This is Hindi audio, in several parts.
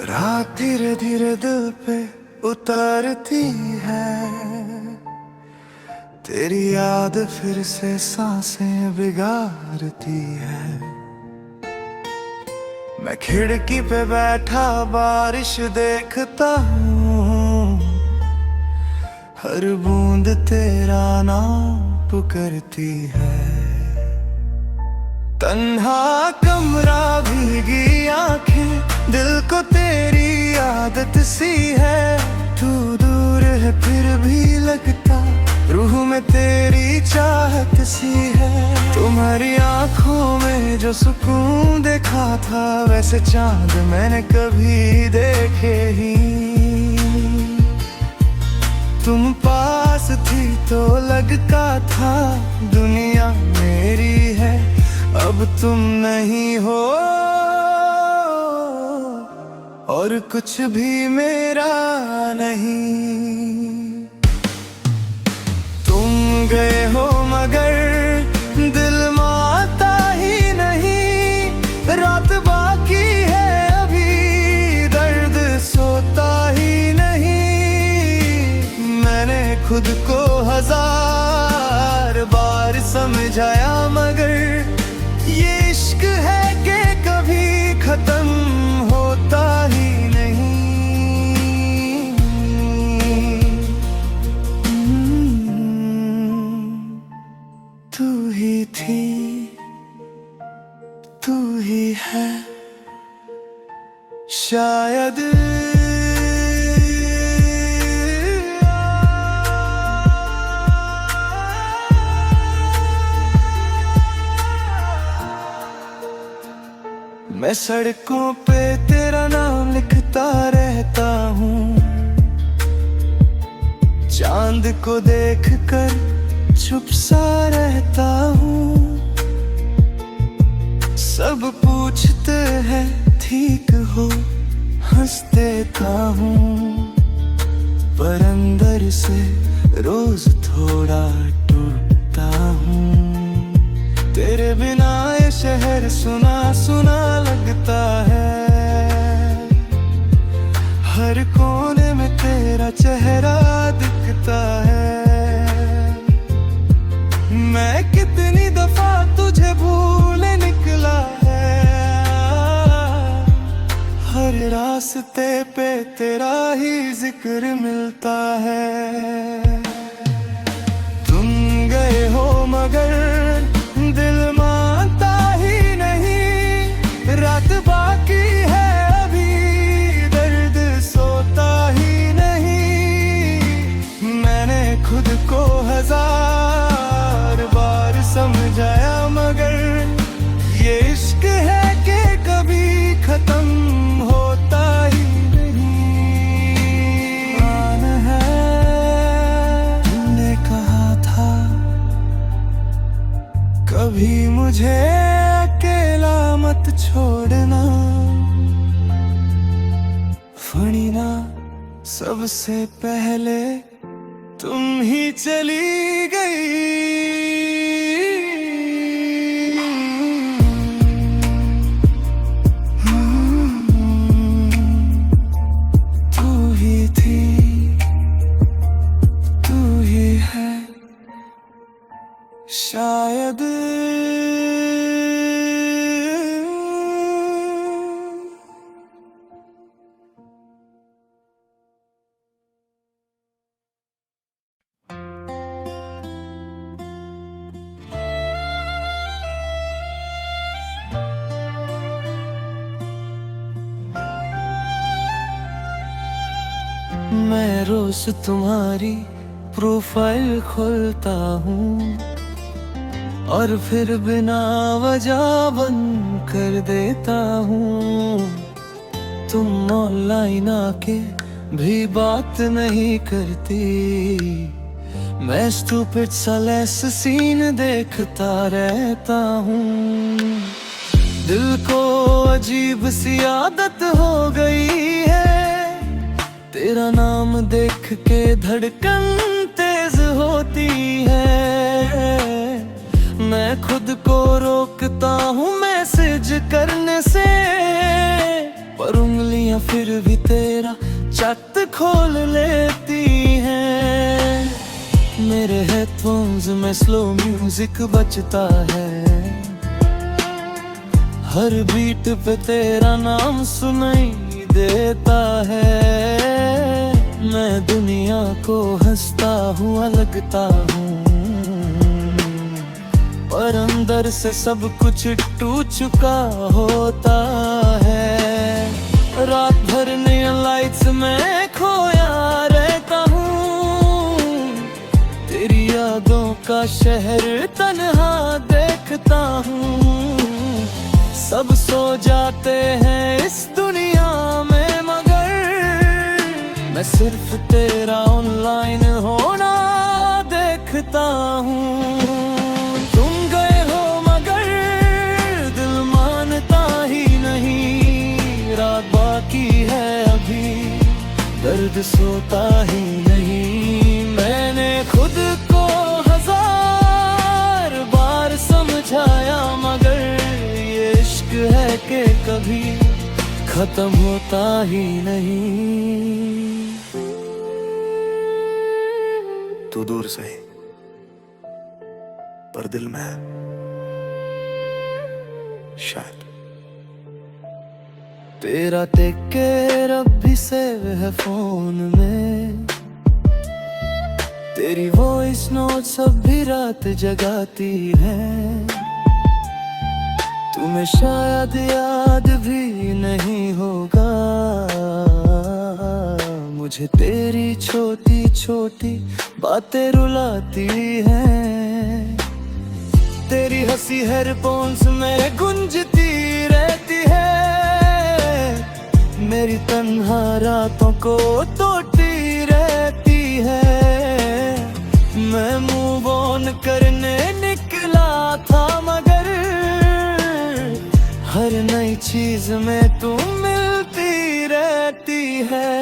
रात धीरे धीरे दिल पे उतरती है, तेरी याद फिर से सांसें बिगाड़ती है। मैं खिड़की पे बैठा बारिश देखता हूँ, हर बूंद तेरा नाम पुकारती है। तन्हा कमरा भीगी आंखें, दिल को तेरी आदत सी है। तू दूर है फिर भी लगता, रूह में तेरी चाहत सी है। तुम्हारी आंखों में जो सुकून देखा था, वैसे चांद मैंने कभी देखे ही। तुम पास थी तो लगता था दुनिया मेरी है, अब तुम नहीं हो और कुछ भी मेरा नहीं। तुम गए हो मगर दिल मानता ही नहीं, रात बाकी है अभी दर्द सोता ही नहीं। मैंने खुद को हजार बार समझाया, मगर ये इश्क है कि कभी खत्म होता ही नहीं। तू ही थी, तू ही है, शायद मैं सड़कों पे तेरा नाम लिखता रहता हूँ, चांद को देखकर चुप सा रहता हूँ। सब पूछते हैं ठीक हो, हंस देता हूँ, पर अंदर से रोज थोड़ा टूटता हूँ। तेरे बिना ये शहर सुना सुना लगता है, हर कोने में तेरा चेहरा दिखता है। मैं कितनी दफा तुझे भूले निकला है, हर रास्ते पे तेरा ही जिक्र मिलता है। तुम गए हो मगर दिल मानता ही नहीं, रात बाकी है अभी दर्द सोता ही नहीं। मैंने खुद को हजार बार समझाया, मगर ये इश्क है कि कभी खत्म होता ही नहीं। मान है तुमने कहा था, कभी मुझे अकेला मत छोड़ना। फणीना सबसे पहले तुम ही चली गई। तू ही थी, तू ही है, शायद मैं रोज तुम्हारी प्रोफाइल खोलता हूँ और फिर बिना वजह बंद कर देता हूँ। तुम ऑनलाइन आके भी बात नहीं करती, मैं स्टूपिड सा लेस सीन देखता रहता हूँ। दिल को अजीब सी आदत हो गई है, तेरा नाम देख के धड़कन तेज होती है। मैं खुद को रोकता हूँ मैसेज करने से, पर उंगलियां फिर भी तेरा चट खोल लेती हैं। मेरे हेडफोन्स में स्लो म्यूजिक बजता है, हर बीट पे तेरा नाम सुनाई देता है। मैं दुनिया को हंसता हुआ लगता हूँ, पर अंदर से सब कुछ टूट चुका होता है। रात भर नियॉन लाइट्स में खोया रहता हूँ, तेरी यादों का शहर तन्हा देखता हूँ। सब सो जाते हैं इस दुनिया में, मगर मैं सिर्फ तेरा ऑनलाइन होना देखता हूँ। तुम गए हो मगर दिल मानता ही नहीं, रात बाकी है अभी दर्द सोता ही नहीं। मैंने खुद को 1000 बार समझाया, मगर ये इश्क है कि कभी खत्म होता ही नहीं। तू दूर से पर दिल में है शायद। तेरा टेक केयर अब भी सेव है फोन में, तेरी वॉइस नोट्स अब भी रात जगाती है। तुम्हें शायद याद भी नहीं होगा, मुझे तेरी छोटी छोटी बातें रुलाती हैं। तेरी हंसी हेडफोन्स में गुंजती रहती है, मेरी तन्हा रातों को तोड़ती रहती है। मैं मूव ऑन करने निकला था, मगर हर नई चीज में तू मिलती रहती है।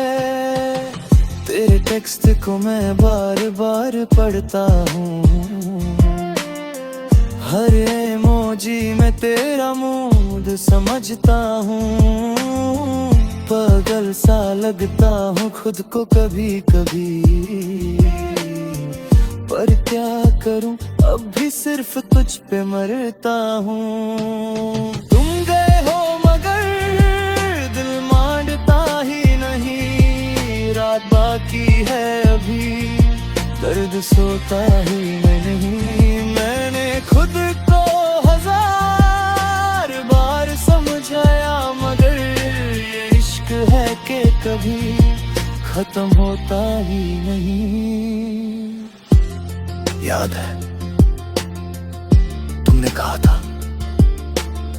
तेरे टेक्स्ट को मैं बार बार पढ़ता हूँ, हर इमोजी में तेरा मूड समझता हूँ। पागल सा लगता हूँ खुद को कभी कभी, पर क्या करूँ अब भी सिर्फ तुझ पे मरता हूँ। तुम गए हो मगर दिल मानता ही नहीं, रात बाकी है अभी दर्द सोता ही नहीं। मैंने खुद को 1000 बार समझाया, मगर ये इश्क है कि कभी खत्म होता ही नहीं। याद है तुमने कहा था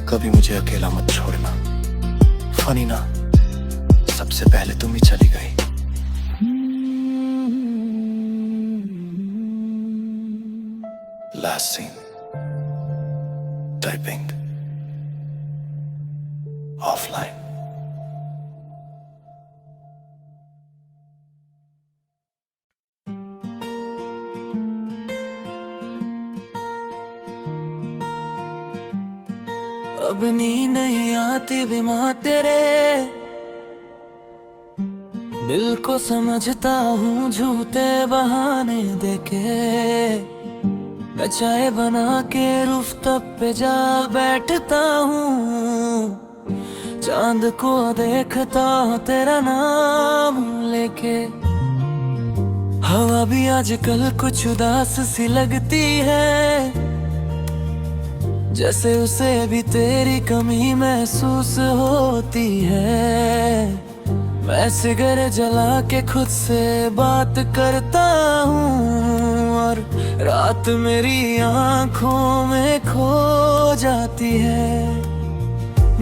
कभी मुझे अकेला मत छोड़ना। फनी ना, सबसे पहले तुम ही चली गई। Last seen typing offline. अब नींद नहीं आती बिना तेरे, दिल को समझता हूँ झूठे बहाने देके। मैं चाय बना के रूफटॉप पे जा बैठता हूँ, चांद को देखता हूँ तेरा नाम लेके। हवा भी आजकल कुछ उदास सी लगती है, जैसे उसे भी तेरी कमी महसूस होती है। मैं सिगरेट जला के खुद से बात करता हूँ, और रात मेरी आँखों में खो जाती है।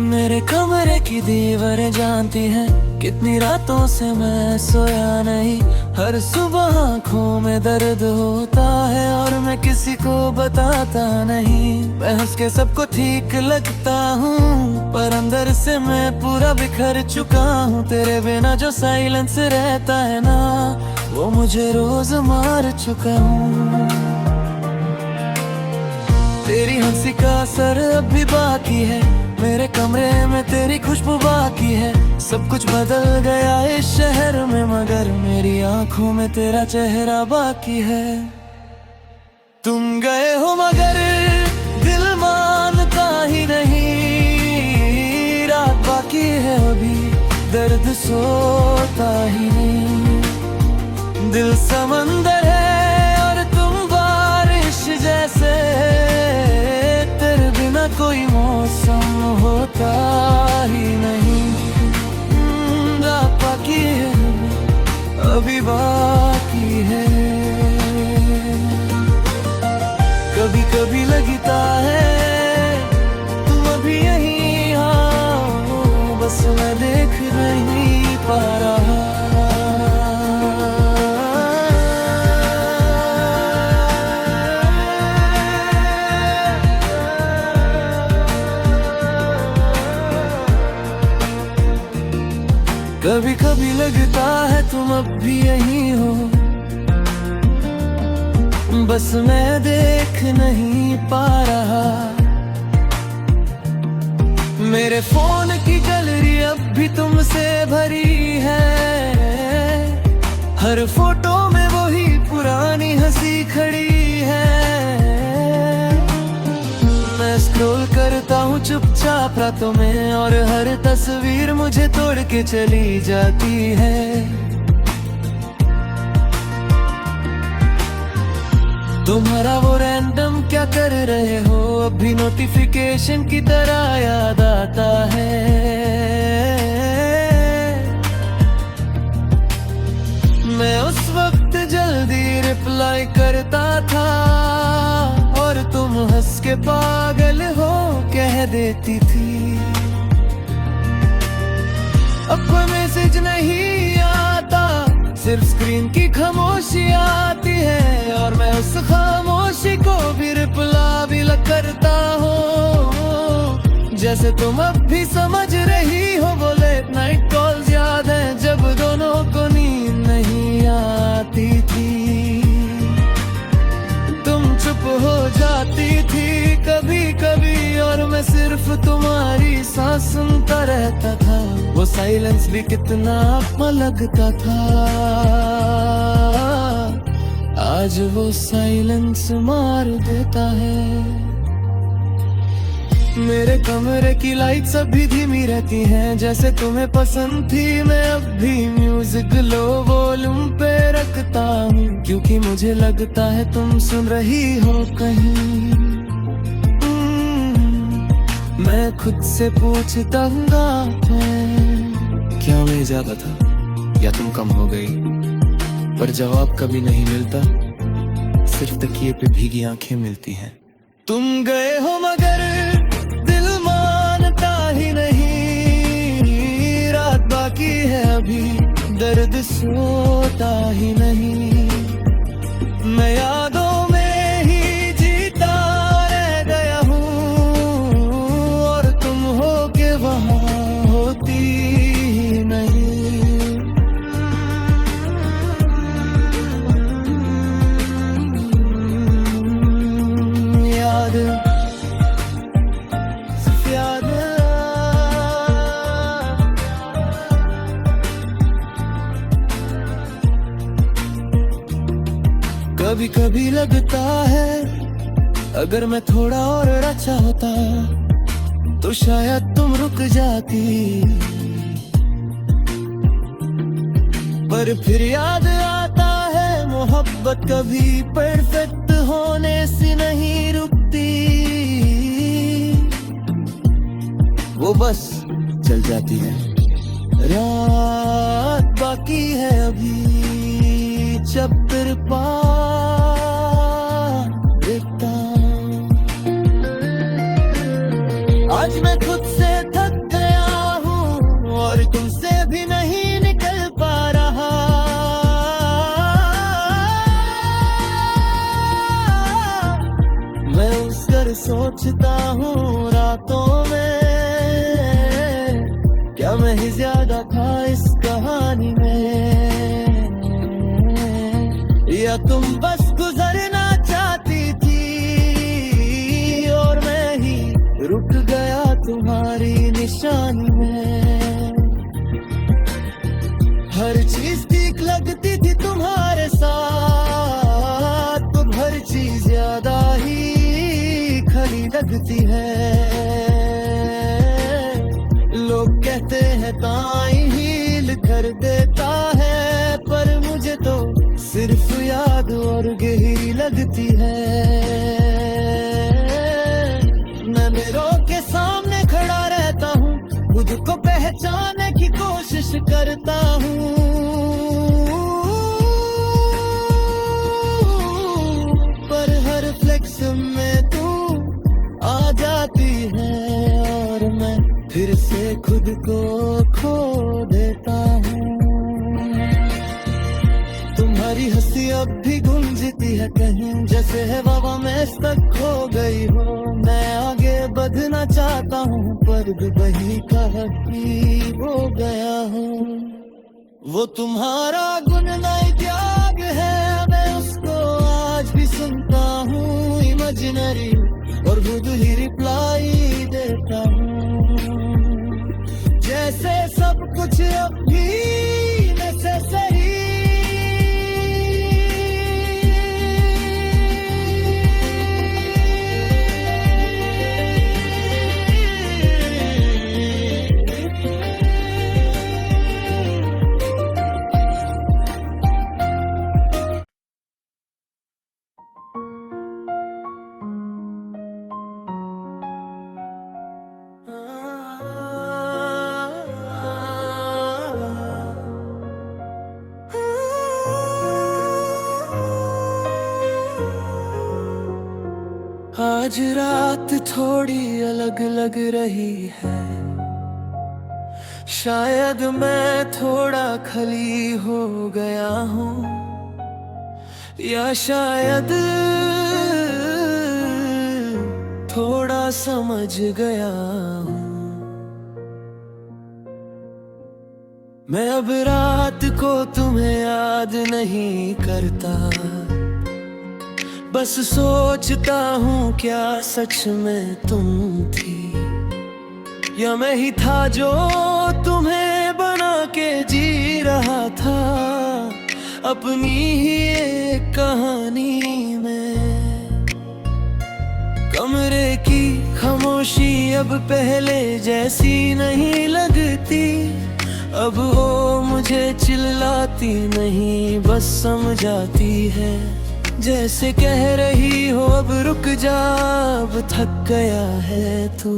मेरे कमरे की दीवारें जानती हैं कितनी रातों से मैं सोया नहीं। हर सुबह आँखों में दर्द होता है और मैं किसी को बताता नहीं। मैं हंस के सबको ठीक लगता हूँ, पर अंदर से मैं पूरा बिखर चुका हूँ। तेरे बिना जो साइलेंस रहता है ना, वो मुझे रोज मार चुका हूँ। तेरी हंसी का असर अब भी बाकी है, मेरे कमरे में तेरी खुशबू बाकी है। सब कुछ बदल गया इस शहर में, मगर मेरी आंखों में तेरा चेहरा बाकी है। तुम गए हो मगर दिल मानता ही नहीं, रात बाकी है अभी, दर्द सोता ही नहीं। दिल समंदर है और तुम बारिश जैसे, तेरे बिना कोई मौसम होता ही नहीं। रात बाकी है अभी बाकी है। कभी कभी लगता है तुम अभी यहीं आओ, बस मैं देख नहीं पा रहा। कभी कभी लगता है तुम अब भी यहीं हो, बस मैं देख नहीं पा रहा। मेरे फोन की गैलरी अब भी तुमसे भरी है, हर फोटो में वही पुरानी हंसी खड़ी है। मैं स्क्रॉल करता हूँ चुपचाप रातों में, और हर तस्वीर मुझे तोड़ के चली जाती है। तुम्हारा वो रैंडम क्या कर रहे हो, अभी नोटिफिकेशन की तरह याद आता है। मैं उस वक्त जल्दी रिप्लाई करता था, और तुम हंस के पागल हो कह देती थी। अब कोई मैसेज नहीं आता, सिर्फ स्क्रीन की खामोशी आती है, और मैं उस खामोशी को भी रिप्लाई भी करता हूँ। जैसे तुम अब भी समझ रही हो, वो लेट नाइट कॉल्स याद है जब दोनों को नींद नहीं आती थी। तुम चुप हो जाती थी कभी कभी, और मैं सिर्फ तुम्हारी सांस सुनता रहता था। वो साइलेंस भी कितना अपना लगता था, आज वो साइलेंस मार देता है। मेरे कमरे की लाइट्स अभी धीमी रहती हैं, जैसे तुम्हें पसंद थी। मैं अब भी म्यूजिक लो वॉल्यूम पे रखता हूँ, क्योंकि मुझे लगता है तुम सुन रही हो कहीं। मैं खुद से पूछता हूँ क्या मैं ज्यादा था या तुम कम हो गई, पर जवाब कभी नहीं मिलता, सिर्फ तकिए पे भीगी आंखें मिलती हैं। तुम गए हो मगर दिल मानता ही नहीं, रात बाकी है अभी, दर्द सोता ही नहीं। मैं यादों में ही जीता रह गया हूँ, और तुम हो के वहाँ होती ही नहीं। याद कभी कभी लगता है अगर मैं थोड़ा और अच्छा होता तो शायद तुम रुक जाती, पर फिर याद आता है मोहब्बत कभी परफेक्ट होने से नहीं रुकती। वो बस चल जाती है। रात बाकी है अभी, जब तेरे पास देखता हूं। आज मैं खुद से थक गया हूँ और तुमसे भी नहीं निकल पा रहा। मैं उस घर सोचता हूँ रातों में, क्या मैं ही ज्यादा था इस कहानी में, या तुम बस गुजरना चाहती थी और मैं ही रुक गया तुम्हारी निशानी में। हर चीज ठीक लगती थी तुम्हारे साथ, तो हर चीज ज्यादा ही खरी लगती है। लोग कहते हैं टाइम हील कर देता है, पर मुझे तो सिर्फ याद और गहरी लगती है। मैं मिरर के सामने खड़ा रहता हूँ, खुद को पहचानने की कोशिश करता हूँ, पर हर फ्लेक्स में तू आ जाती है और मैं फिर से खुद को खो देता हूँ। तुम्हारी हंसी अब भी गूंजती है कहीं, जैसे है हवा में stuck खो गई हो। मैं आगे बढ़ना चाहता हूँ, पर वही कहीं हो गया हूँ। वो तुम्हारा गुनगुनाई त्याग है, मैं उसको आज भी सुनता हूँ इमेजिनरी, और खुद ही रिप्लाई देता हूँ, जैसे सब कुछ अब भी नेसेसरी। आज रात थोड़ी अलग लग रही है, शायद मैं थोड़ा खली हो गया हूँ, या शायद थोड़ा समझ गया हूँ। मैं अब रात को तुम्हें याद नहीं करता, बस सोचता हूँ क्या सच में तुम थी, या मैं ही था जो तुम्हें बना के जी रहा था अपनी ही एक कहानी में। कमरे की खामोशी अब पहले जैसी नहीं लगती, अब वो मुझे चिल्लाती नहीं, बस समझाती है, जैसे कह रही हो अब रुक जा, अब थक गया है तू।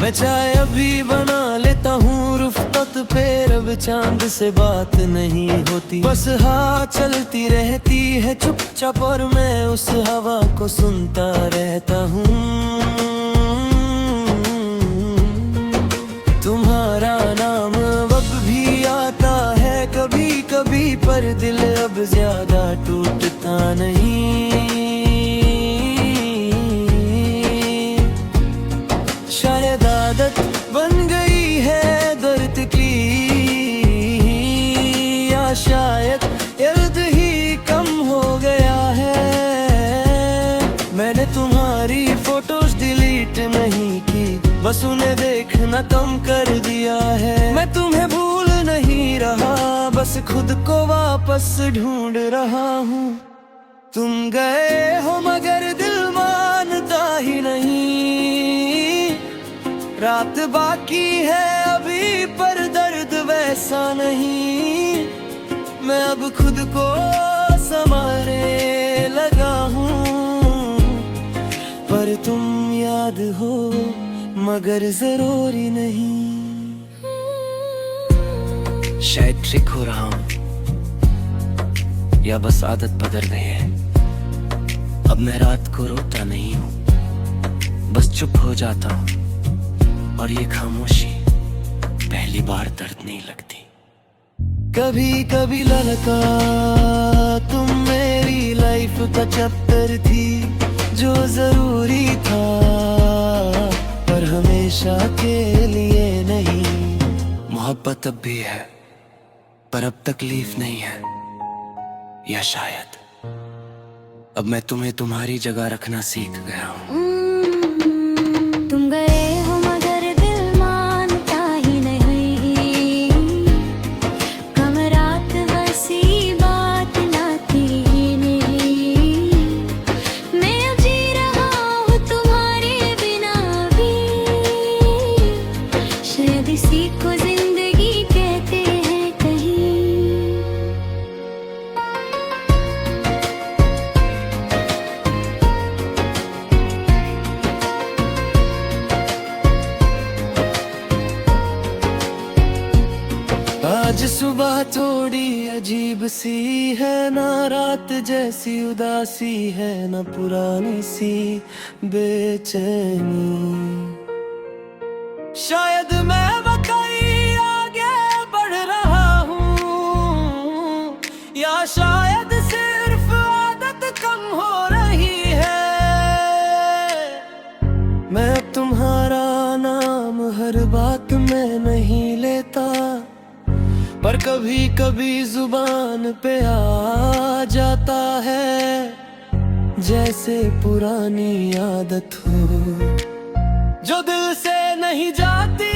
मैं चाय अभी बना लेता हूँ रुफकत पे, अब चांद से बात नहीं होती, बस हाँ चलती रहती है चुपचाप, और मैं उस हवा को सुनता रहता हूँ। तुम्हारा नाम अब भी आता है कभी कभी, पर दिल अब ज्यादा टूटता नहीं। शायद आदत बन गई है दर्द की, या शायद दर्द ही कम हो गया है। मैंने तुम्हारी फोटोज डिलीट नहीं की, बस उन्हें देखना कम कर दिया है। मैं तुम्हें भूल नहीं रहा, बस खुद को वापस ढूंढ रहा हूँ। तुम गए हो मगर दिल मानता ही नहीं, रात बाकी है अभी पर दर्द वैसा नहीं। मैं अब खुद को संभालने लगा हूँ, पर तुम याद हो मगर जरूरी नहीं। शायद ट्रिक हो रहा हूँ, या बस आदत बदल गई है। अब मैं रात को रोता नहीं हूँ, बस चुप हो जाता हूँ, और ये खामोशी पहली बार दर्द नहीं लगती। कभी कभी ललका तुम मेरी लाइफ का चैप्टर थी, जो जरूरी था पर हमेशा के लिए नहीं। मोहब्बत अब भी है पर अब तकलीफ नहीं है, या शायद अब मैं तुम्हें तुम्हारी जगह रखना सीख गया हूँ। तुम गए हो मगर अजीब सी है, ना रात जैसी उदासी है, ना पुरानी सी बेचैनी। शायद मैं वाकई आगे बढ़ रहा हूँ, या शायद सिर्फ आदत कम हो रही है। मैं अब तुम्हारा नाम हर बात में नहीं लेता, पर कभी कभी जुबान पे आ जाता है, जैसे पुरानी आदत हो जो दिल से नहीं जाती,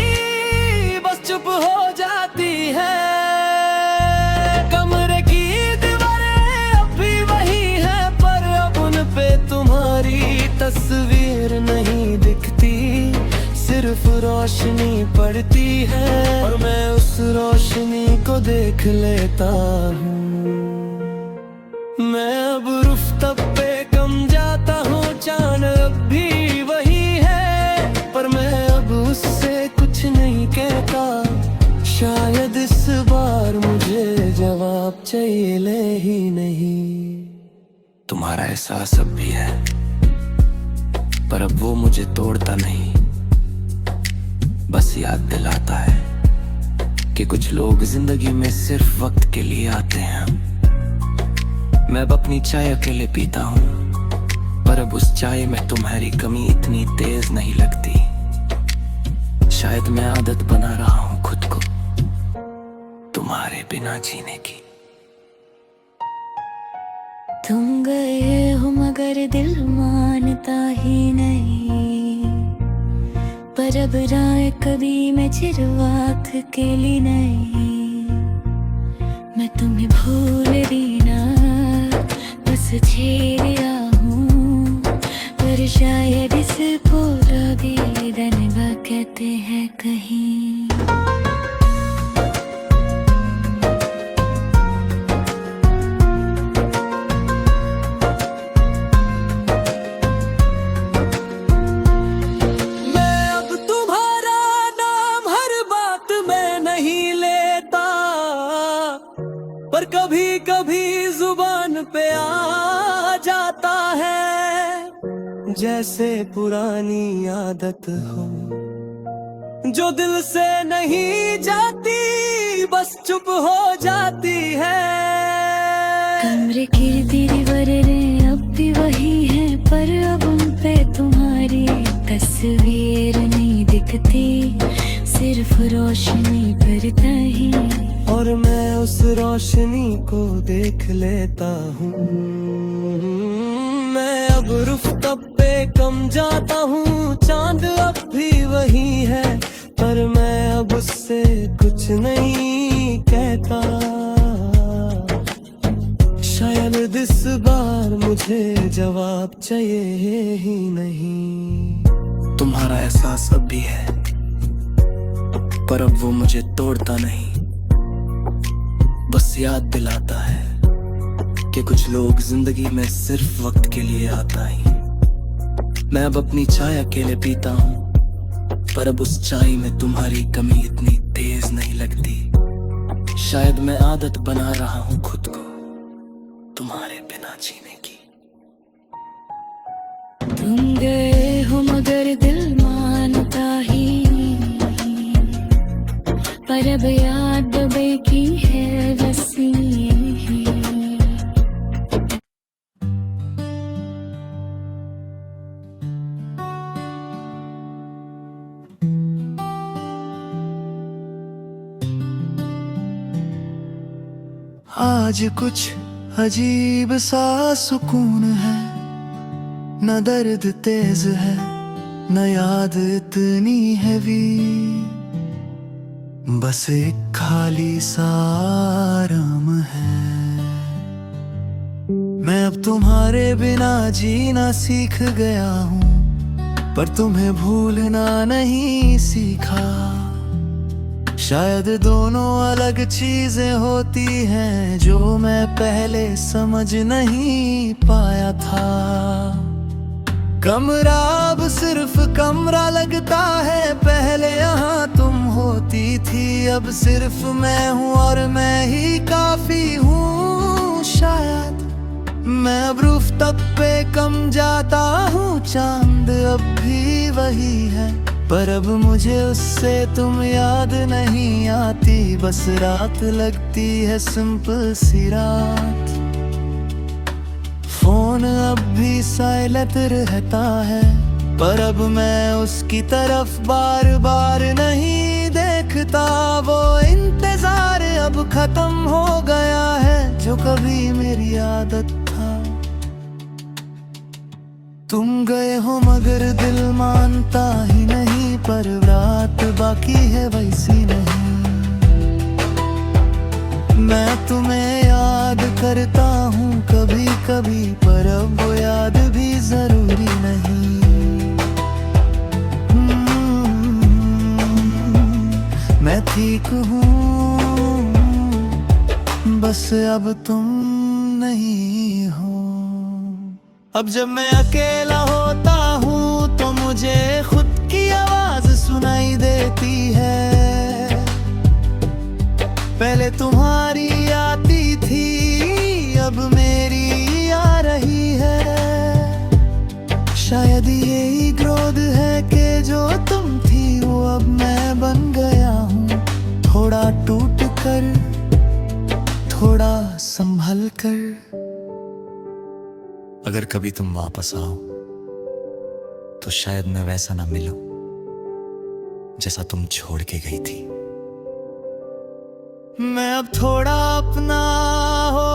बस चुप हो जाती है। कमरे की दीवारें अब भी वही है, पर अब उन पे तुम्हारी तस्वीर नहीं दिखती, सिर्फ रोशनी पड़ती है, और मैं उस रोशनी को देख लेता हूँ। मैं अब रुफ्तब पे कम जाता हूँ, चांद अब भी वही है, पर मैं अब उससे कुछ नहीं कहता। शायद इस बार मुझे जवाब चाहिए ही नहीं। तुम्हारा एहसास अब भी है, पर अब वो मुझे तोड़ता नहीं, बस याद दिलाता है कि कुछ लोग जिंदगी में सिर्फ वक्त के लिए आते हैं। मैं अब अपनी चाय अकेले पीता हूँ, पर अब उस चाय में तुम्हारी कमी इतनी तेज नहीं लगती। शायद मैं आदत बना रहा हूँ खुद को तुम्हारे बिना जीने की। तुम गए हो मगर दिल मानता ही नहीं, पर अब राह कभी मैं चिरवाख के लिए नहीं। मैं तुम्हें भूल रही ना, बस छेड़ा हूँ, पर शायद इस पूरा भी धन्यवाद कहते हैं कहीं। पर कभी कभी जुबान पे आ जाता है, जैसे पुरानी आदत हो जो दिल से नहीं जाती, बस चुप हो जाती है। कमरे की दीवारें अब भी वही है, पर अब उन पे तुम्हारी तस्वीर नहीं दिखती, सिर्फ रोशनी पड़ता ही, और मैं उस रोशनी को देख लेता हूँ। मैं अब रुफ्तब पे कम जाता हूँ, चांद अब भी वही है, पर मैं अब उससे कुछ नहीं कहता। शायद इस बार मुझे जवाब चाहिए ही नहीं। तुम्हारा एहसास अब भी है, पर अब वो मुझे तोड़ता नहीं, बस याद दिलाता है कि कुछ लोग जिंदगी में सिर्फ वक्त के लिए आता ही। मैं अब अपनी चाय अकेले पीता हूँ, पर अब उस चाय में तुम्हारी कमी इतनी तेज नहीं लगती। शायद मैं आदत बना रहा हूँ खुद को तुम्हारे बिना जीने की। तुम गए हो मगर दिल मानता ही, पर अब याद दबे की है बसी। आज कुछ अजीब सा सुकून है, न दर्द तेज है, न याद इतनी हैवी, बस एक खाली सा आराम है। मैं अब तुम्हारे बिना जीना सीख गया हूँ, पर तुम्हें भूलना नहीं सीखा। शायद दोनों अलग चीजें होती हैं जो मैं पहले समझ नहीं पाया था। कमरा अब सिर्फ कमरा लगता है, पहले यहाँ तुम होती थी, अब सिर्फ मैं हूँ और मैं ही काफी हूँ। शायद मैं अब रूफटॉप पे कम जाता हूँ, चांद अब भी वही है, पर अब मुझे उससे तुम याद नहीं आती। बस रात लगती है सिंपल सी रात, फोन अब भी साइलेंट रहता है, पर अब मैं उसकी तरफ बार बार नहीं देखता। वो इंतजार अब खत्म हो गया है जो कभी मेरी आदत था। तुम गए हो मगर दिल मानता ही नहीं, पर रात बाकी है वैसी नहीं। मैं तुम्हें याद करता हूँ कभी कभी, पर अब वो याद भी जरूरी नहीं। मैं ठीक हूँ, बस अब तुम नहीं हो। अब जब मैं अकेला होता हूँ तो मुझे खुद की आवाज सुनाई देती है। पहले तुम्हारी आती थी, अब मेरी आ रही है। शायद यही क्रोध है कि जो तुम थी वो अब मैं बन गया हूँ। थोड़ा टूट कर, थोड़ा संभल कर। अगर कभी तुम वापस आओ तो शायद मैं वैसा ना मिलूं जैसा तुम छोड़ के गई थी। मैं अब थोड़ा अपना हो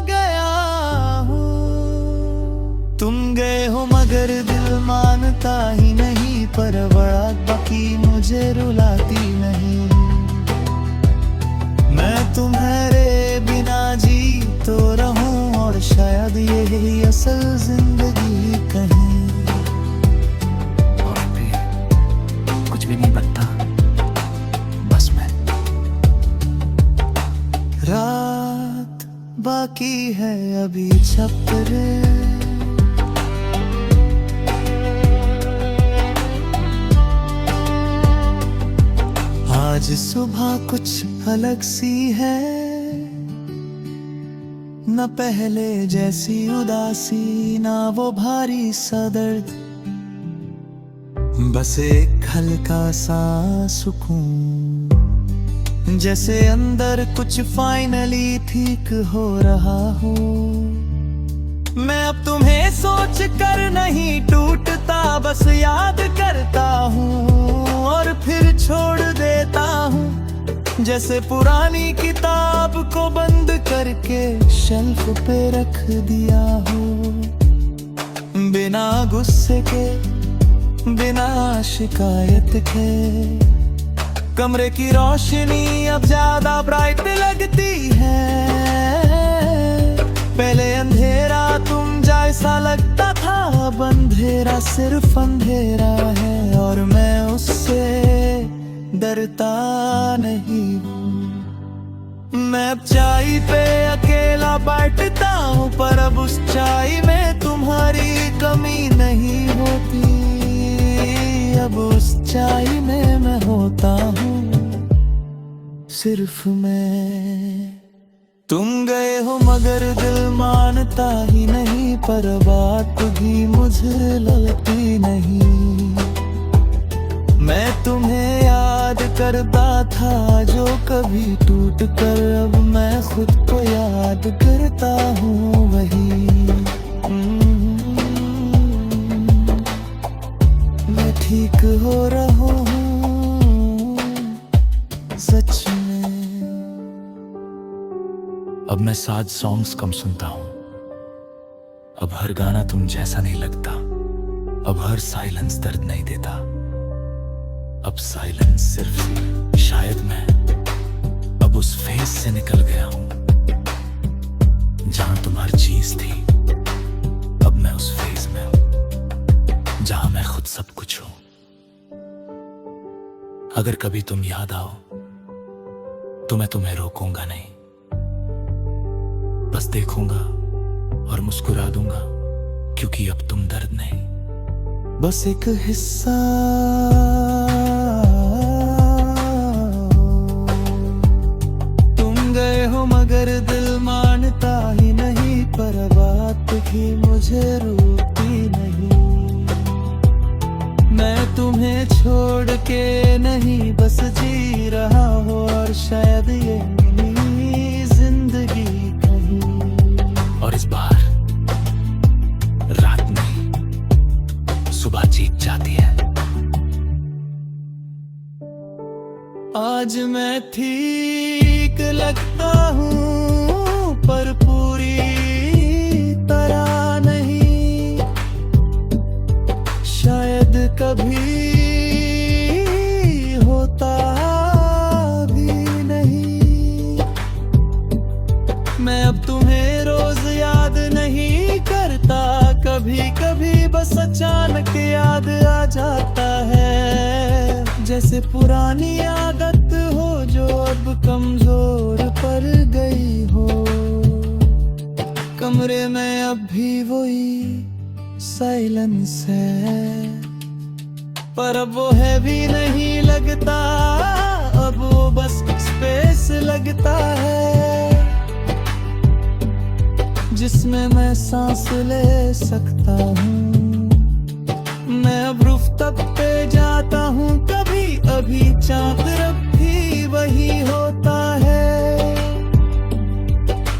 गया हूँ। तुम गए हो मगर दिल मानता ही नहीं, पर बड़ा बाकी मुझे रुलाती नहीं। मैं तुम्हारे बिना जी तो रहूं, और शायद यही असल जिंदगी कहीं। और फिर कुछ भी नहीं बनता, बस मैं। रात बाकी है अभी छपरे, आज सुबह कुछ अलग सी है, न पहले जैसी उदासी, ना वो भारी सा दर्द। बस एक हल्का सा सुकून, जैसे अंदर कुछ फाइनली ठीक हो रहा हो। मैं अब तुम्हें सोच कर नहीं टूटता, बस याद करता हूँ और फिर छोड़ देता हूँ। जैसे पुरानी किताब को बंद करके शेल्फ पे रख दिया हो। बिना गुस्से के, बिना शिकायत के। कमरे की रोशनी अब ज्यादा ब्राइट लगती है। पहले अंधेरा तुम जैसा लगता था, अब अंधेरा सिर्फ अंधेरा है, और मैं उससे डरता नहीं हूँ। मैं अब चाय पे अकेला बैठता हूँ, पर अब उस चाय में तुम्हारी कमी नहीं होती। अब उस चाय में मैं होता हूँ सिर्फ मैं। तुम गए हो मगर दिल मानता ही नहीं, पर बात भी मुझे लगती नहीं। मैं तुम्हें याद करता था जो कभी टूट कर, अब मैं खुद को याद करता हूँ वही। मैं ठीक हो रहा हूँ सच में। अब मैं साथ सॉन्ग्स कम सुनता हूँ, अब हर गाना तुम जैसा नहीं लगता, अब हर साइलेंस दर्द नहीं देता। अब साइलेंस सिर्फ शायद मैं अब उस फेज से निकल गया हूं जहां तुम हर चीज थी। अब मैं उस फेज में हूं जहां मैं खुद सब कुछ हूं। अगर कभी तुम याद आओ तो मैं तुम्हें रोकूंगा नहीं, बस देखूंगा और मुस्कुरा दूंगा, क्योंकि अब तुम दर्द नहीं बस एक हिस्सा। तुम गए हो मगर दिल मानता ही नहीं, पर बात भी मुझे रोती नहीं। मैं तुम्हें छोड़ के नहीं बस जी रहा हूँ, और शायद ये मेरी जिंदगी कहीं। और इस बार रात नहीं, सुबह जीत जाती है। आज मैं ठीक लगता हूँ पर पूरी तरह नहीं, शायद कभी होता भी नहीं। मैं अब तुम्हें रोज याद नहीं करता, कभी कभी बस अचानक याद आ जाता है, जैसे पुरानी आदत हो जो अब कमजोर पड़ गई हो। कमरे में अब भी वही साइलेंस है, पर अब वो है भी नहीं लगता, अब वो बस स्पेस लगता है, जिसमें मैं सांस ले सकता हूँ। मैं अब रूफटॉप पे जाता हूँ कभी, अभी चांद रब भी वही होता है,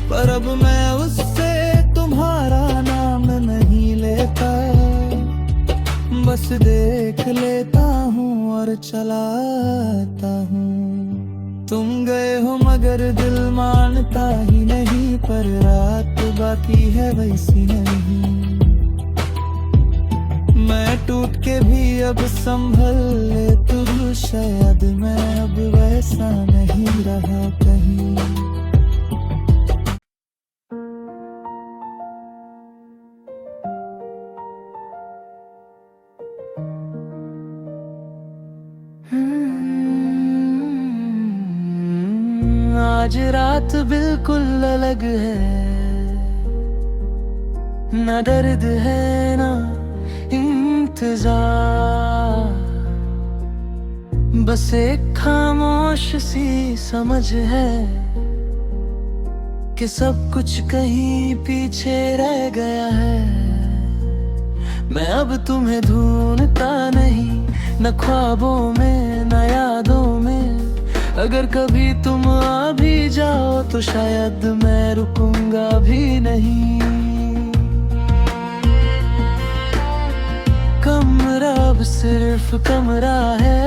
पर अब मैं उससे तुम्हारा नाम नहीं लेता, बस देख लेता हूँ और चलाता हूँ। तुम गए हो मगर दिल मानता ही नहीं, पर रात बाकी है वैसी नहीं। मैं टूट के भी अब संभल ले तू, शायद मैं अब वैसा नहीं रहा कहीं। आज रात बिल्कुल अलग है, न दर्द है ना इंतजार, बस एक खामोश सी समझ है कि सब कुछ कहीं पीछे रह गया है। मैं अब तुम्हें ढूंढता नहीं, न ख्वाबों में न यादों में, अगर कभी तुम आ भी जाओ तो शायद मैं रुकूंगा भी नहीं। कमरा अब सिर्फ कमरा है,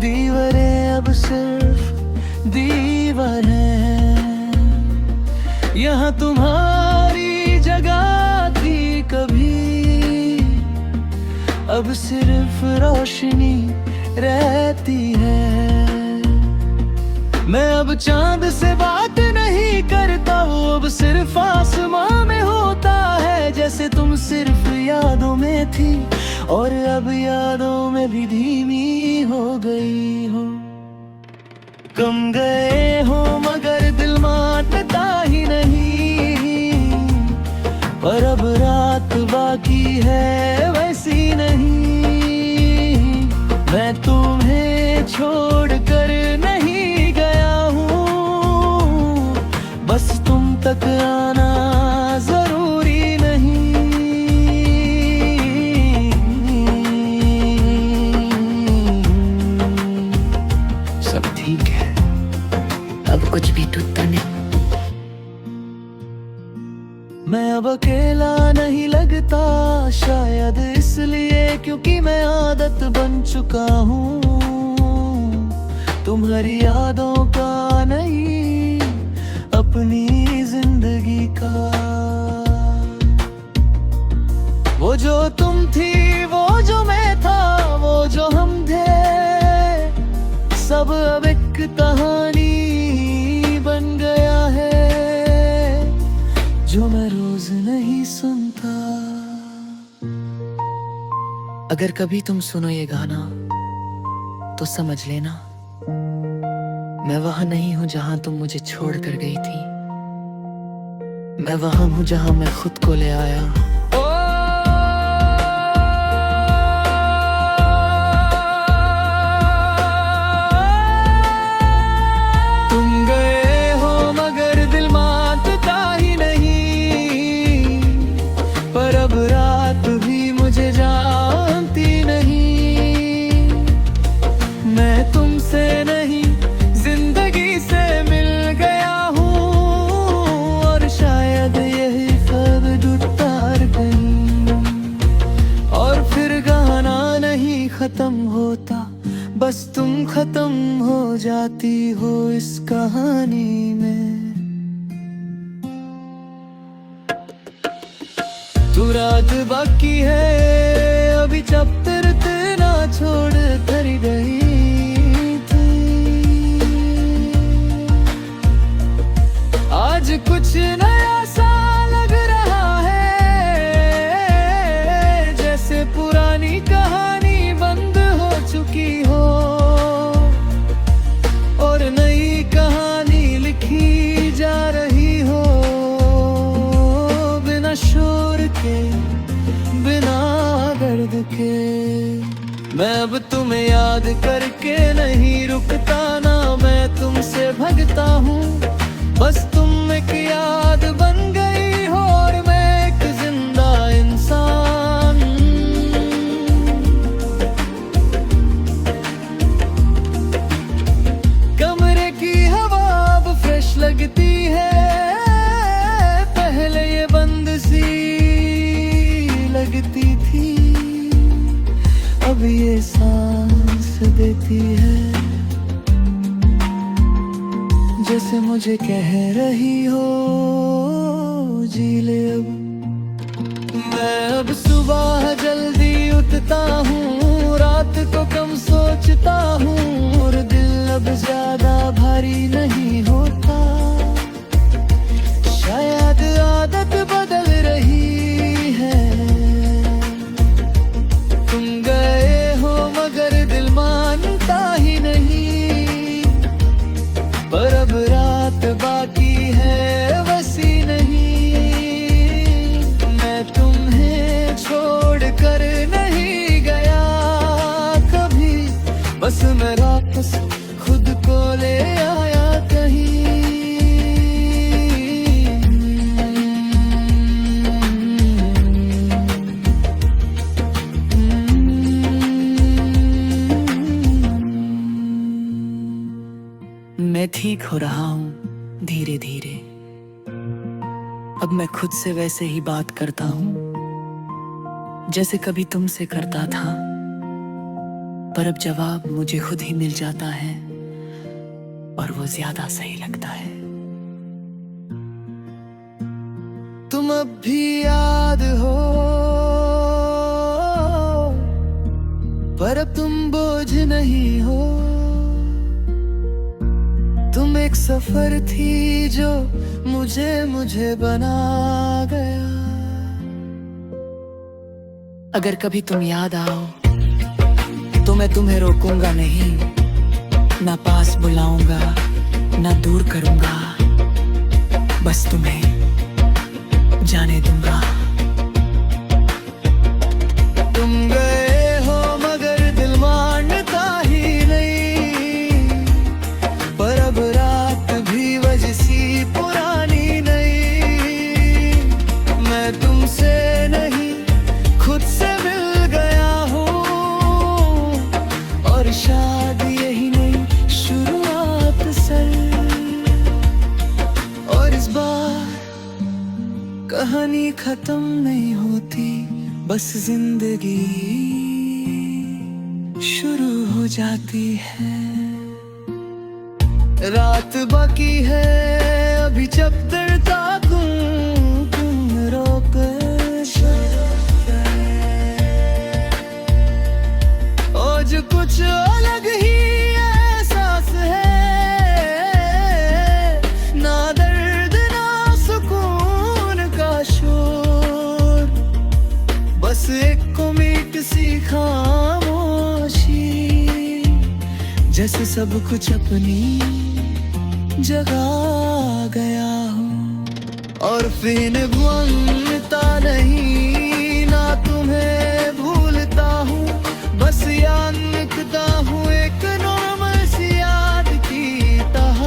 दीवारें अब सिर्फ दीवार हैं। यहाँ तुम्हारी जगह थी कभी, अब सिर्फ रोशनी रहती है। मैं अब चांद से बात नहीं करता, वो अब सिर्फ आसमां में होता है, जैसे तुम सिर्फ यादों में थी और अब यादों में भी धीमी हो गई हो। कम गए हो मगर दिल मानता ही नहीं, पर अब रात बाकी है वैसी नहीं। मैं तुम्हें छोड़ कर नहीं गया हूँ, बस तुम तक आना जरूरी नहीं। सब ठीक है, अब कुछ भी टूटता नहीं। मैं अब अकेला नहीं लगता, शायद इसलिए क्योंकि मैं आदत बन चुका हूँ तुम्हारी यादों का नहीं, अपनी जिंदगी का। वो जो तुम थी, वो जो मैं था, वो जो हम थे, सब अब एक कहानी बन गया है, जो मैं रोज नहीं सुनता। अगर कभी तुम सुनो ये गाना तो समझ लेना मैं वहां नहीं हूं जहां तुम मुझे छोड़ कर गई थी। मैं वहां हूं जहां मैं खुद को ले आया। ओ खत्म हो जाती हो इस कहानी में। तू रात बाकी है अभी चैप्टर तेरा छोड़ कर गई थी। आज कुछ नया सा लग रहा है, जैसे पुरानी कहानी बंद हो चुकी हो और नई कहानी लिखी जा रही हो। बिना शोर के, बिना दर्द के, मैं अब तुम्हें याद करके नहीं रुकता, ना मैं तुमसे भगता हूँ। बस तुम एक याद बन गई हो और मैं एक जिंदा इंसान। कमरे की हवा अब फ्रेश लगती है, पहले ये बंद सी लगती थी, अब ये सांस देती है। जैसे मुझे कह रही हो जी ले अब। मैं अब सुबह जल्दी उठता हूँ, रात को कम सोचता हूँ और दिल अब ज्यादा भारी नहीं होता। शायद आदत बदल रही है। तुम गए हो मगर दिल मानता ही नहीं, पर अब रात बाकी है वैसी नहीं। मैं तुम्हें छोड़ कर नहीं गया कभी, बस मैं वापस खुद को ले आया कहीं। मैं ठीक हो रहा हूँ धीरे धीरे। अब मैं खुद से वैसे ही बात करता हूँ जैसे कभी तुमसे करता था, पर अब जवाब मुझे खुद ही मिल जाता है और वो ज्यादा सही लगता है। तुम अब भी याद हो, पर अब तुम बोझ नहीं हो। तुम एक सफर थी जो मुझे बना गया। अगर कभी तुम याद आओ तो मैं तुम्हें रोकूंगा नहीं, ना पास बुलाऊंगा ना दूर करूंगा, बस तुम्हें जाने दूंगा। तुम गए हो मगर दिल मानता ही नहीं, पर अब रात भी वजह सी पुरानी नहीं। मैं तुमसे नहीं खुद से मिल गया हूँ, और शायद यही नहीं शुरुआत सर। और इस बार कहानी खत्म नहीं होती, बस जिंदगी शुरू हो जाती है। रात बाकी है अभी चैप्टर था, तुम रोक और जो कुछ अलग ही एहसास है, ना दर्द ना सुकून का शोर, बस एक कोमिक सी खामोशी, जैसे सब कुछ अपनी जगा गया हूँ। और फिर बनता नहीं, ना तुम्हें भूलता हूँ, बस याद लिखता हूँ एक नॉर्मल सी याद की तरह।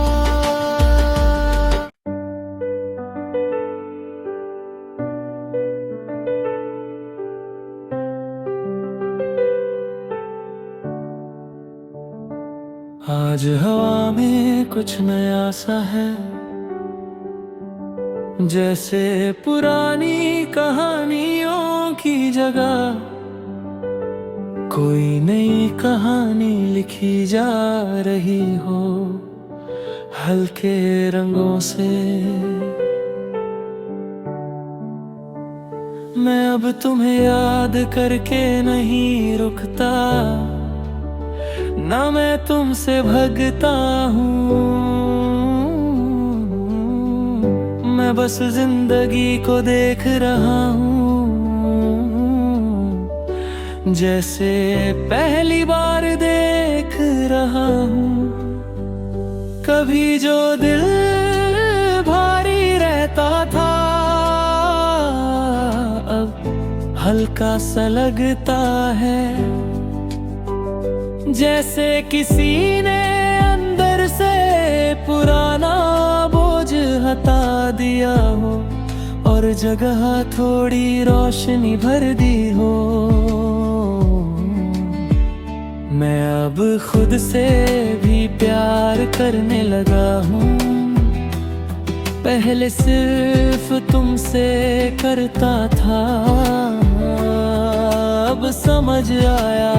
आज हवा में कुछ नया सा है, जैसे पुरानी कहानियों की जगह कोई नई कहानी लिखी जा रही हो हल्के रंगों से। मैं अब तुम्हें याद करके नहीं रुकता, ना मैं तुमसे भगता हूँ। मैं बस जिंदगी को देख रहा हूँ जैसे पहली बार देख रहा हूँ। कभी जो दिल भारी रहता था अब हल्का सा लगता है, जैसे किसी ने अंदर से पुराना बोझ हटा दिया हो और जगह थोड़ी रोशनी भर दी हो। मैं अब खुद से भी प्यार करने लगा हूँ, पहले सिर्फ तुमसे करता था, अब समझ आया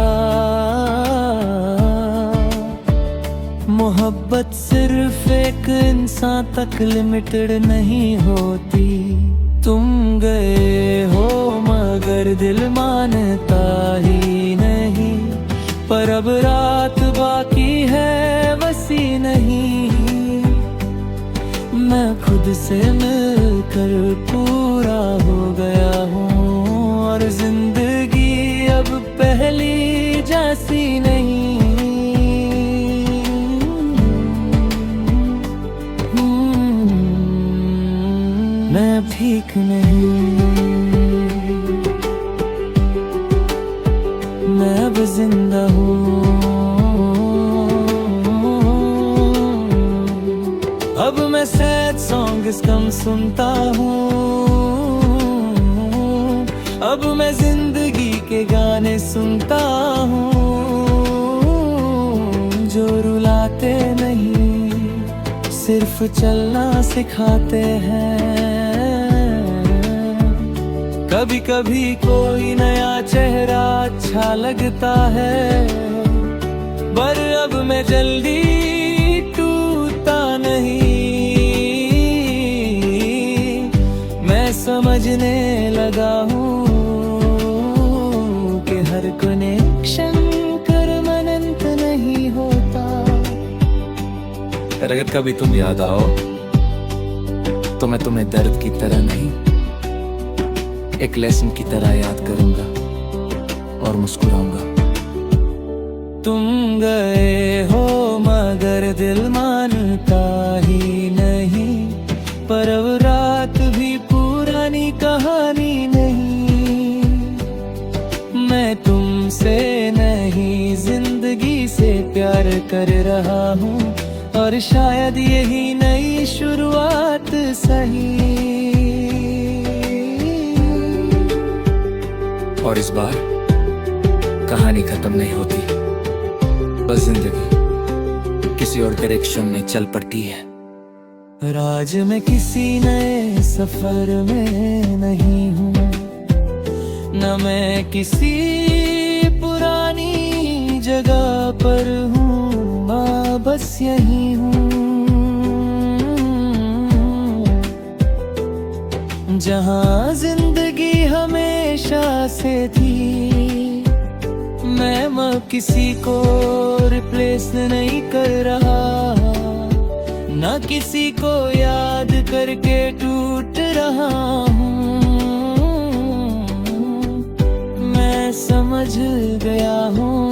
मोहब्बत सिर्फ एक इंसान तक लिमिटेड नहीं होती। तुम गए हो मगर दिल मानता ही नहीं, पर अब रात बाकी है बसी नहीं। मैं खुद से मिलकर पूरा हो गया हूँ और जिंदगी अब पहली जैसी नहीं। मैं ठीक नहीं, मैं अब जिंदा हूँ। अब मैं सैड सॉन्ग्स कम सुनता हूँ, अब मैं जिंदगी के गाने सुनता हूँ जो रुलाते नहीं सिर्फ चलना सिखाते हैं। कभी कभी कोई नया चेहरा अच्छा लगता है, पर अब मैं जल्दी टूटता नहीं। मैं समझने लगा हूँ कि हर कनेक्शन परमानेंट नहीं होता। अगर कभी तुम याद आओ तो मैं तुम्हें दर्द की तरह नहीं, एक लेसन की तरह याद करूंगा और मुस्कुराऊंगा। तुम गए हो मगर दिल मानता ही नहीं, पर अब रात भी पुरानी कहानी नहीं। मैं तुमसे नहीं जिंदगी से प्यार कर रहा हूँ और शायद यही नई शुरुआत सही। और इस बार कहानी खत्म नहीं होती, बस जिंदगी किसी और डायरेक्शन में चल पड़ती है। राज में किसी नए सफर में नहीं हूँ, न मैं किसी पुरानी जगह पर हूँ, मैं बस यही हूँ जहाँ जिंदगी हमेशा से थी। मैं किसी को रिप्लेस नहीं कर रहा, ना किसी को याद करके टूट रहा हूँ। मैं समझ गया हूँ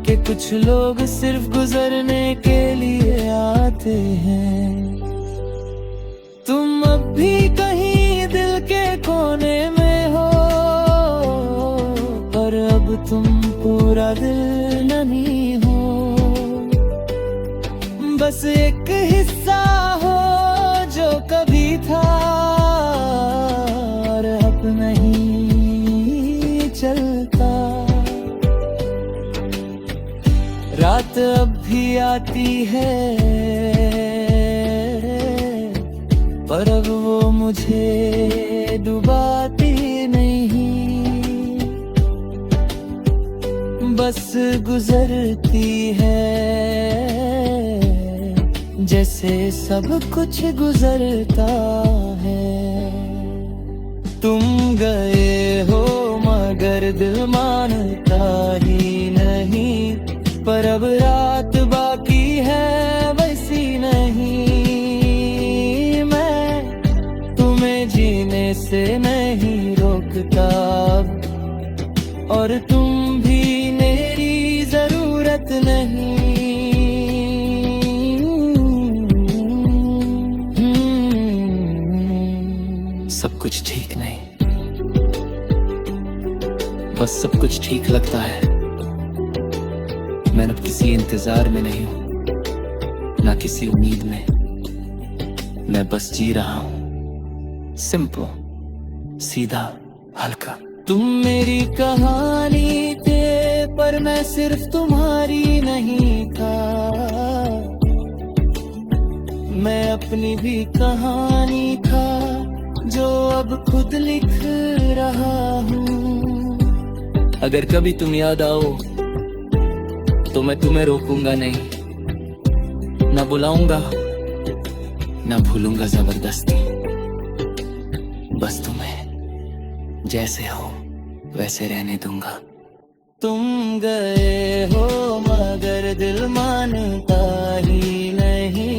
कि कुछ लोग सिर्फ गुजरने के लिए आते हैं। तुम अब भी कहीं दिल के कोने में हो, पर अब तुम पूरा दिल नहीं हो। बस एक हिस्सा हो जो कभी था और अब नहीं चलता। रात अब भी आती है, पर अब वो मुझे डुबाती नहीं। बस गुजरती है, जैसे सब कुछ गुजरता है। तुम गए हो मगर दिल मानता ही नहीं, पर अब रात बाकी है वैसी नहीं। मैं तुम्हें जीने से नहीं रोकता, और तुम भी मेरी जरूरत नहीं। सब कुछ ठीक नहीं, बस सब कुछ ठीक लगता है। मैं अब किसी इंतजार में नहीं हूं, ना किसी उम्मीद में। मैं बस जी रहा हूं, सिंपल, सीधा, हल्का। तुम मेरी कहानी थे, पर मैं सिर्फ तुम्हारी नहीं था। मैं अपनी भी कहानी था, जो अब खुद लिख रहा हूँ। अगर कभी तुम याद आओ तो मैं तुम्हें रोकूंगा नहीं, ना बुलाऊंगा ना भूलूंगा जबरदस्ती। बस तुम्हें जैसे हो वैसे रहने दूंगा। तुम गए हो मगर दिल मानता ही नहीं,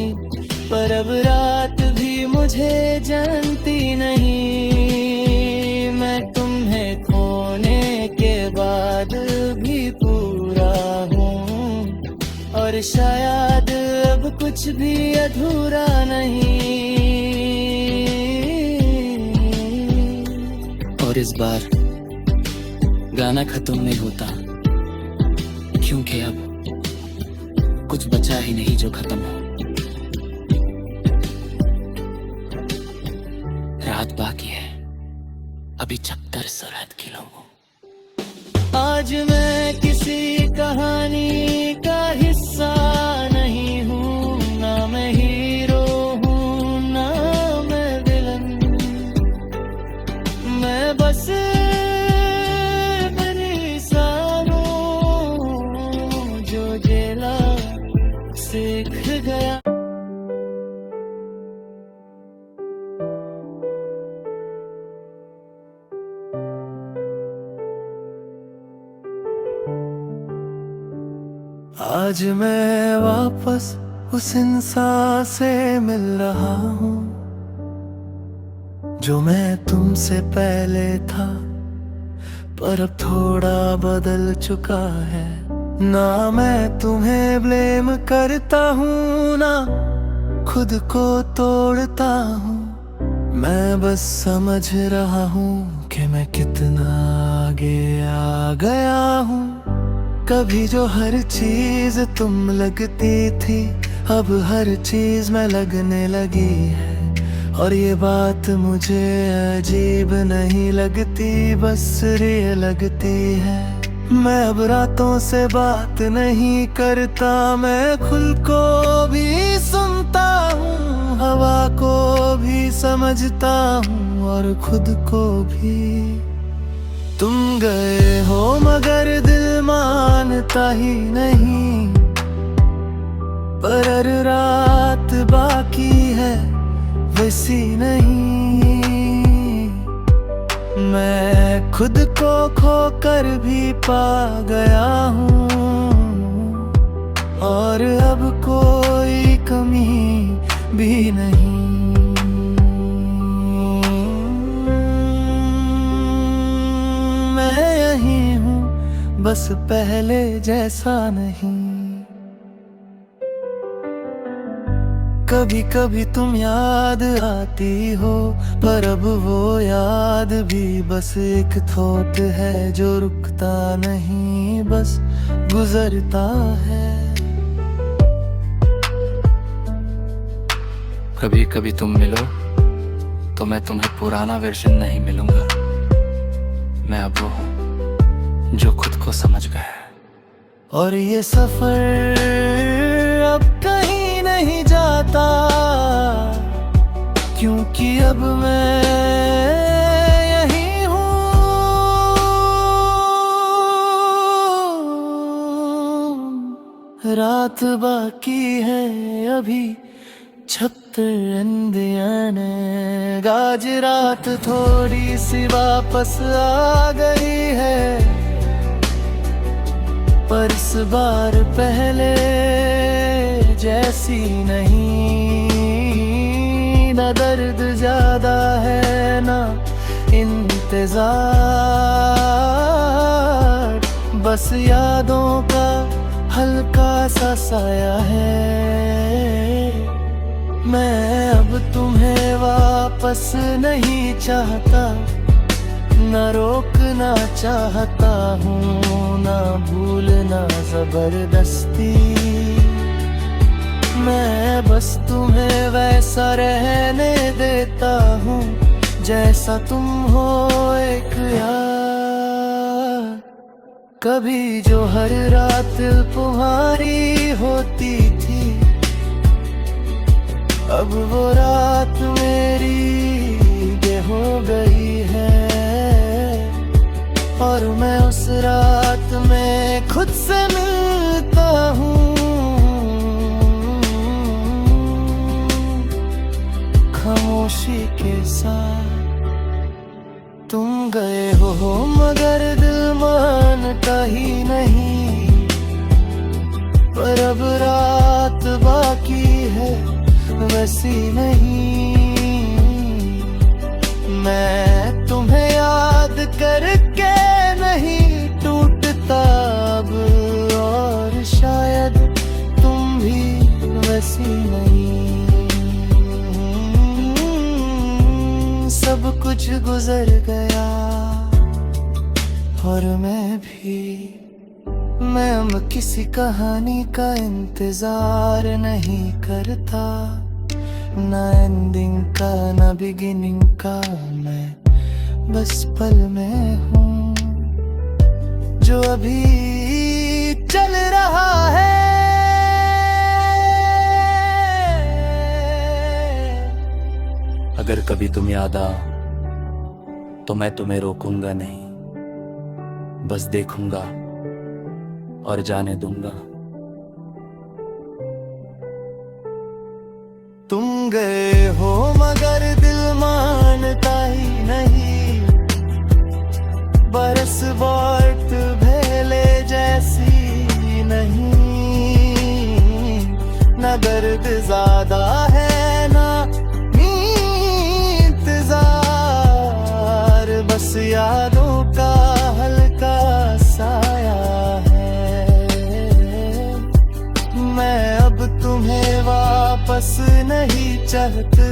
पर अब रात भी मुझे जानती नहीं। मैं तुम्हें खोने के बाद भी पूरा हूँ, और शायद अब कुछ भी अधूरा नहीं। और इस बार गाना खत्म नहीं होता, क्योंकि अब कुछ बचा ही नहीं जो खत्म हो। रात बाकी है, अभी 76 सरहद की लोगों। आज मैं किसी कहानी का हिस्सा नहीं हूँ, ना मैं हीरो हूँ ना मैं विलन। मैं बस इंसान हूँ जो जेला सीख गया। आज मैं वापस उस इंसान से मिल रहा हूँ, जो मैं तुमसे पहले था, पर अब थोड़ा बदल चुका है। ना मैं तुम्हें ब्लेम करता हूँ, ना खुद को तोड़ता हूँ। मैं बस समझ रहा हूँ कि मैं कितना आगे आ गया हूँ। कभी जो हर चीज तुम लगती थी, अब हर चीज में लगने लगी है। और ये बात मुझे अजीब नहीं लगती, बस रियल लगती है। मैं अब रातों से बात नहीं करता, मैं खुद को भी सुनता हूँ, हवा को भी समझता हूँ और खुद को भी। तुम गए हो मगर दिल मानता ही नहीं, पर हर रात बाकी है वैसी नहीं। मैं खुद को खोकर भी पा गया हूँ, और अब कोई कमी भी नहीं। मैं यही हूँ, बस पहले जैसा नहीं। कभी कभी तुम याद आती हो, पर अब वो याद भी बस एक थॉट है जो रुकता नहीं, बस गुजरता है। कभी कभी तुम मिलो तो मैं तुम्हें पुराना वर्जन नहीं मिलूंगा। मैं अब वो हूँ जो खुद को समझ गया है। और ये सफर अब कहीं नहीं जाता, क्योंकि अब मैं यही हूँ। रात बाकी है अभी 76 आज रात थोड़ी सी वापस आ गई है, पर इस बार पहले जैसी नहीं। न दर्द ज्यादा है ना इंतजार, बस यादों का हल्का सा साया है। मैं अब तुम्हें वापस नहीं चाहता, न रोकना चाहता हूँ, ना भूलना जबरदस्ती। मैं बस तुम्हें वैसा रहने देता हूँ जैसा तुम हो एक यार। कभी जो हर रात तुम्हारी होती थी, अब वो रात मेरी ये हो गई है। और मैं उस रात में खुद से मिलता हूँ, खामोशी के साथ। तुम गए हो मगर दिल मानता ही नहीं, पर अब रात बाकी है वैसी नहीं। मैं तुम्हें याद करके नहीं टूटता अब, और शायद तुम भी वैसी नहीं। सब कुछ गुजर गया और मैं भी। मैं अब किसी कहानी का इंतजार नहीं करता, ना एंडिंग का ना बिगिनिंग का। मैं बस पल में हूँ जो अभी चल रहा है। अगर कभी तुम याद आओ तो मैं तुम्हें रोकूंगा नहीं, बस देखूंगा और जाने दूंगा। तुम गए हो मगर दिल मानता ही नहीं, बरस बात भेले जैसी नहीं। न दर्द ज्यादा है ना इंतजार, बस यादों का हल्का साया है। मैं अब तुम्हें वापस नहीं चाहता,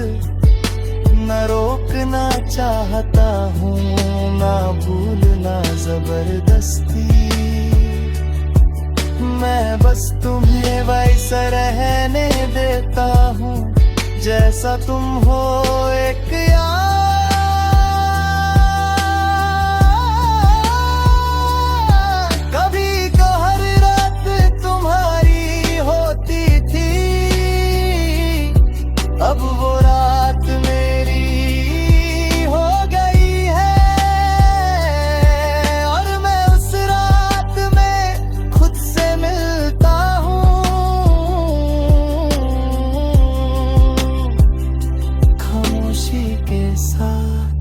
न रोकना चाहता हूँ, ना भूलना जबरदस्ती। मैं बस तुम्हें वैसा रहने देता हूँ जैसा तुम हो एक यार। कभी को हर रात तुम्हारी होती थी, अब वो रात मेरी हो गई है। और मैं उस रात में खुद से मिलता हूँ, खामोशी के साथ।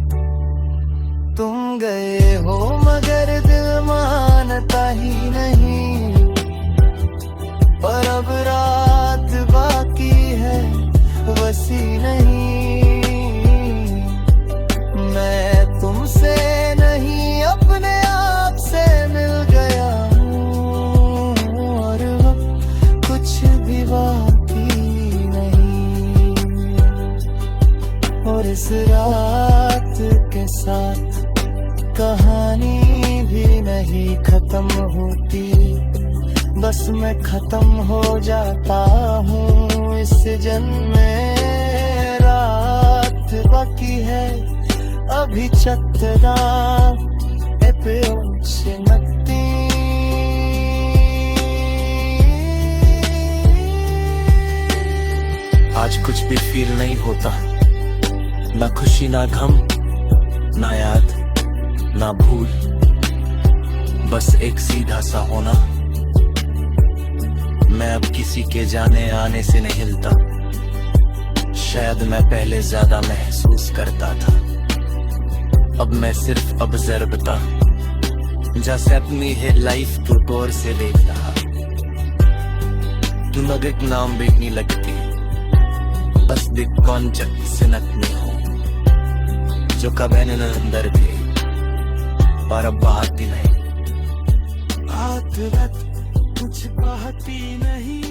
तुम गए हो मगर दिल मानता ही नहीं, पर अब रात बाकी है वैसी नहीं। मैं तुमसे नहीं अपने आप से मिल गया हूँ, और अब कुछ भी बाकी नहीं। और इस रात के साथ कहानी भी नहीं खत्म होती, बस मैं खत्म हो जाता हूँ इस जन्म में। रात बाकी है अभी 14 आज कुछ भी फील नहीं होता, ना खुशी ना गम, ना याद ना भूल, बस एक सीधा सा होना। मैं अब किसी के जाने आने से नहीं हिलता। शायद मैं पहले ज्यादा महसूस करता था, अब मैं सिर्फ ऑब्जर्व था, जैसे अपनी है लाइफ को गौर से देखता। तुम अगर एक नाम बेचनी लगती, बस दिख कौन जग सिनक में हो, जो कभी न अंदर थे और अब बात ही नहीं। बात कुछ बात ही नहीं।